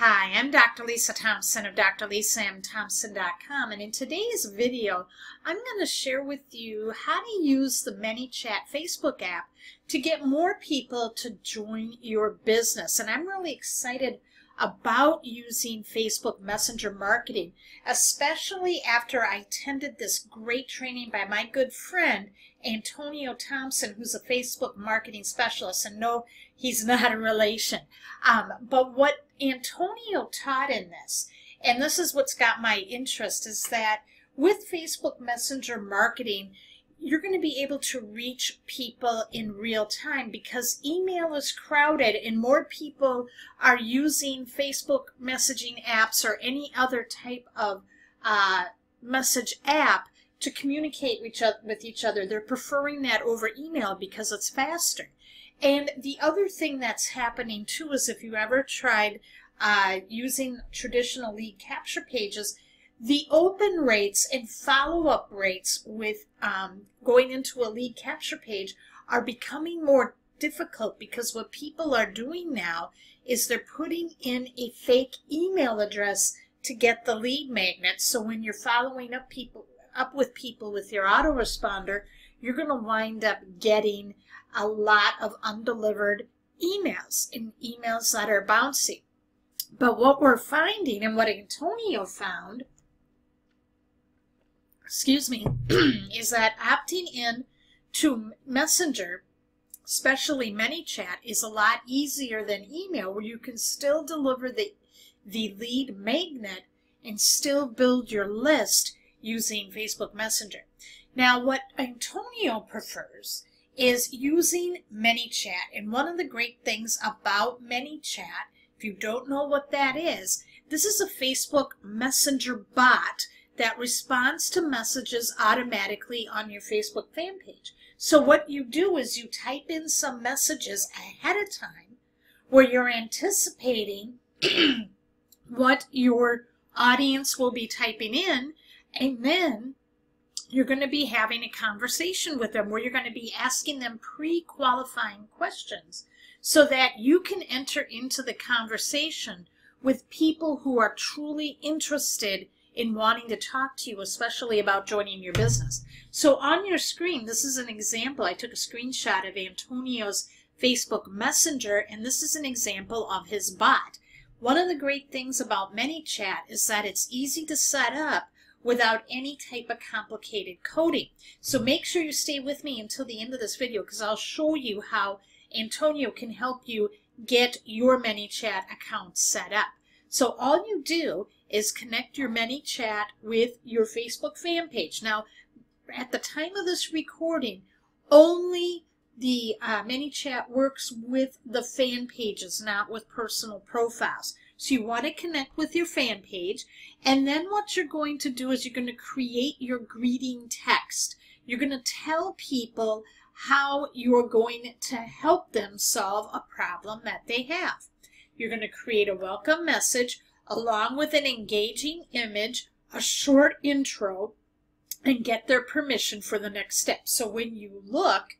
Hi, I'm Dr. Lisa Thompson of drlisamthompson.com, and in today's video, I'm going to share with you how to use the ManyChat Facebook app to get more people to join your business. And I'm really excited about using Facebook Messenger marketing, especially after I attended this great training by my good friend, Antonio Thompson, who's a Facebook marketing specialist. And no, he's not a relation. But what Antonio taught in this, and this is what's got my interest, is that with Facebook Messenger marketing, you're going to be able to reach people in real time because email is crowded and more people are using Facebook messaging apps or any other type of message app to communicate with each other. They're preferring that over email because it's faster. And the other thing that's happening too is if you ever tried using traditional lead capture pages, the open rates and follow-up rates with going into a lead capture page are becoming more difficult because what people are doing now is they're putting in a fake email address to get the lead magnet. So when you're following up with people with your autoresponder, you're going to wind up getting a lot of undelivered emails and emails that are bouncy. But what we're finding and what Antonio found, is that opting in to Messenger, especially ManyChat, is a lot easier than email, where you can still deliver the lead magnet and still build your list using Facebook Messenger. Now, what Antonio prefers is using ManyChat. And one of the great things about ManyChat, if you don't know what that is, this is a Facebook Messenger bot that responds to messages automatically on your Facebook fan page. So what you do is you type in some messages ahead of time where you're anticipating what your audience will be typing in, and then you're going to be having a conversation with them where you're going to be asking them pre-qualifying questions so that you can enter into the conversation with people who are truly interested in wanting to talk to you, especially about joining your business. So on your screen, this is an example. I took a screenshot of Antonio's Facebook Messenger, and this is an example of his bot. One of the great things about ManyChat is that it's easy to set up without any type of complicated coding. So make sure you stay with me until the end of this video because I'll show you how Antonio can help you get your ManyChat account set up. So all you do is connect your ManyChat with your Facebook fan page. Now, at the time of this recording, only the ManyChat works with the fan pages, not with personal profiles. So you want to connect with your fan page, and then what you're going to do is you're going to create your greeting text. You're going to tell people how you're going to help them solve a problem that they have. You're going to create a welcome message along with an engaging image, a short intro, and get their permission for the next step. So when you look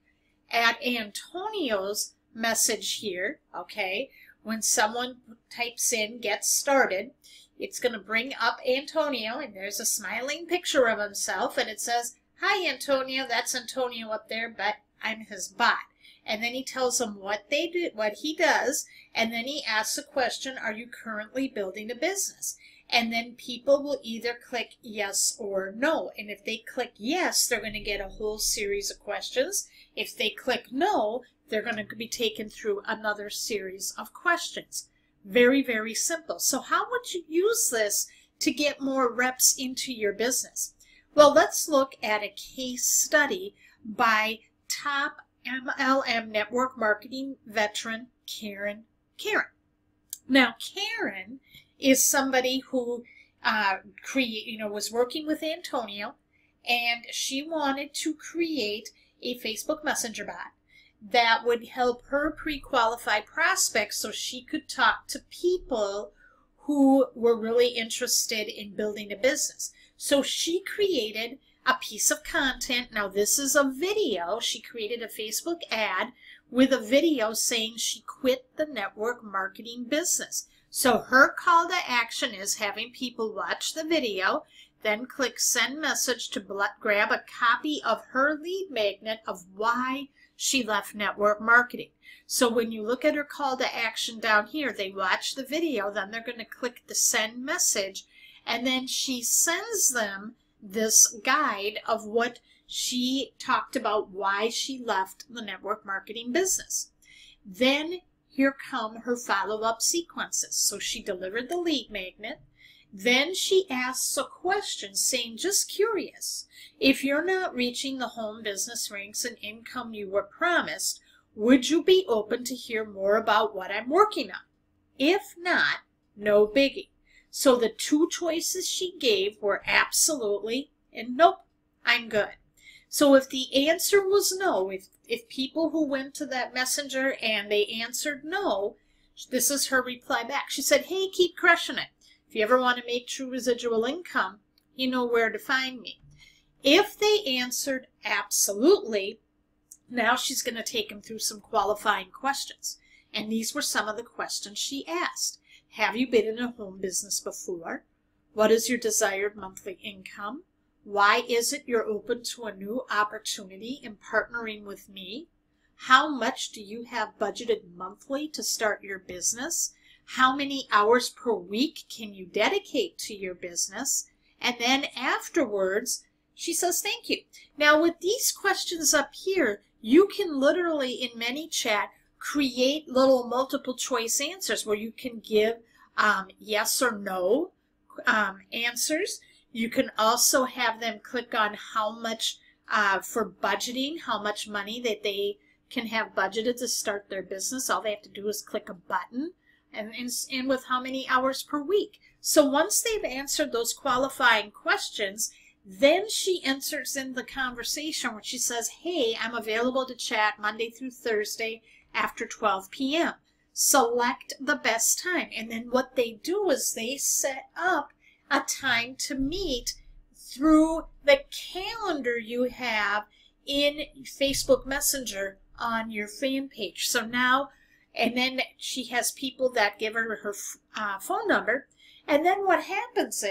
at Antonio's message here, okay, when someone types in get started, it's going to bring up Antonio, and there's a smiling picture of himself, and it says, "Hi Antonio," that's Antonio up there, but I'm his bot. And then he tells them what they do, what he does, and then he asks a question, are you currently building a business? And then people will either click yes or no. And if they click yes, they're going to get a whole series of questions. If they click no, they're going to be taken through another series of questions. Very, very simple. So how would you use this to get more reps into your business? Well, let's look at a case study by top MLM network marketing veteran Karen. Now, Karen is somebody who was working with Antonio, and she wanted to create a Facebook Messenger bot that would help her pre-qualify prospects so she could talk to people who were really interested in building a business. So she created a piece of content. Now this is a video. She created a Facebook ad with a video saying she quit the network marketing business. So her call to action is having people watch the video, then click send message to grab a copy of her lead magnet of why she left network marketing. So when you look at her call to action down here, they watch the video, then they're going to click the send message, and then she sends them this guide of what she talked about, why she left the network marketing business. Then here come her follow-up sequences. So she delivered the lead magnet. Then she asks a question saying, just curious, if you're not reaching the home business ranks and income you were promised, would you be open to hear more about what I'm working on? If not, no biggie. So the two choices she gave were absolutely and nope, I'm good. So if the answer was no, if people who went to that messenger and they answered no, this is her reply back. She said, hey, keep crushing it. If you ever want to make true residual income, you know where to find me. If they answered absolutely, now she's going to take them through some qualifying questions. And these were some of the questions she asked. Have you been in a home business before? What is your desired monthly income? Why is it you're open to a new opportunity in partnering with me? How much do you have budgeted monthly to start your business? How many hours per week can you dedicate to your business? And then afterwards, she says, thank you. Now with these questions up here, you can literally in ManyChat create little multiple choice answers where you can give yes or no answers. You can also have them click on how much for budgeting, how much money that they can have budgeted to start their business. All they have to do is click a button and with how many hours per week. So once they've answered those qualifying questions, then she enters in the conversation where she says, hey, I'm available to chat Monday through Thursday after 12 p.m. Select the best time. And then what they do is they set up a time to meet through the calendar you have in Facebook Messenger on your fan page. So now, and then she has people that give her her phone number. And then what happens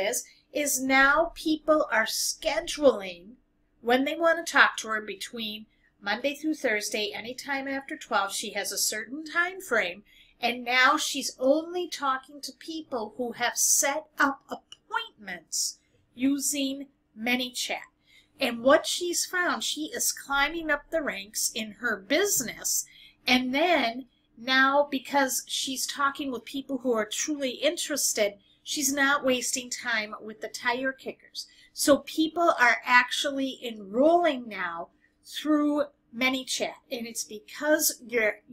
is now people are scheduling when they want to talk to her between Monday through Thursday, anytime after 12. She has a certain time frame. And now she's only talking to people who have set up appointments using ManyChat. And what she's found, she is climbing up the ranks in her business. And then now, because she's talking with people who are truly interested, she's not wasting time with the tire kickers. So people are actually enrolling now through ManyChat, and it's because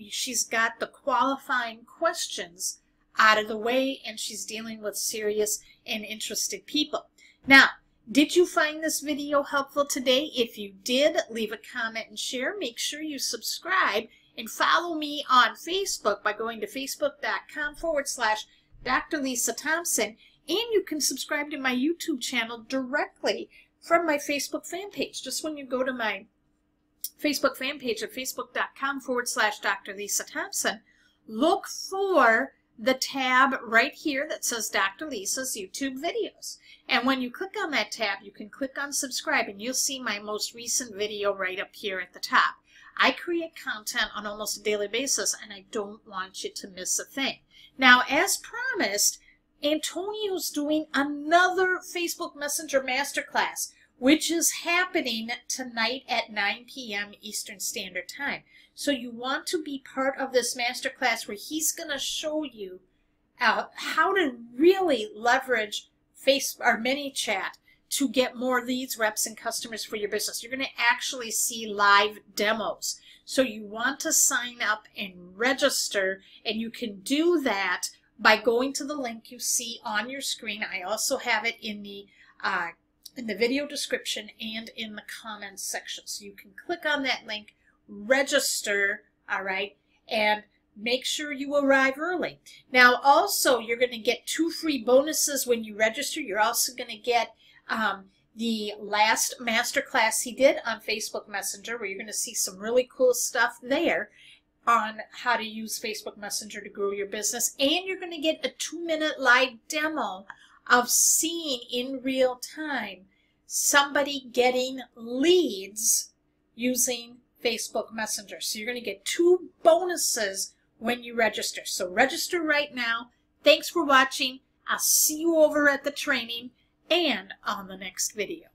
she's got the qualifying questions out of the way and she's dealing with serious and interested people. Now, did you find this video helpful today? If you did, leave a comment and share. Make sure you subscribe and follow me on Facebook by going to facebook.com/Dr. Lisa Thompson, and you can subscribe to my YouTube channel directly from my Facebook fan page. Just when you go to my Facebook fan page at facebook.com/Dr. Lisa Thompson, look for the tab right here that says Dr. Lisa's YouTube videos. And when you click on that tab, you can click on subscribe and you'll see my most recent video right up here at the top. I create content on almost a daily basis and I don't want you to miss a thing. Now, as promised, Antonio's doing another Facebook Messenger Masterclass, which is happening tonight at 9 p.m. Eastern Standard Time. So you want to be part of this masterclass where he's going to show you how to really leverage ManyChat to get more leads, reps, and customers for your business. You're going to actually see live demos. So you want to sign up and register, and you can do that by going to the link you see on your screen. I also have it in the video description and in the comments section. So you can click on that link, register, all right, and make sure you arrive early. Now, also, you're going to get 2 free bonuses when you register. You're also going to get the last masterclass he did on Facebook Messenger, where you're going to see some really cool stuff there. on how to use Facebook Messenger to grow your business. And you're going to get a 2-minute live demo of seeing in real time somebody getting leads using Facebook Messenger. So you're going to get 2 bonuses when you register. So register right now. Thanks for watching. I'll see you over at the training and on the next video.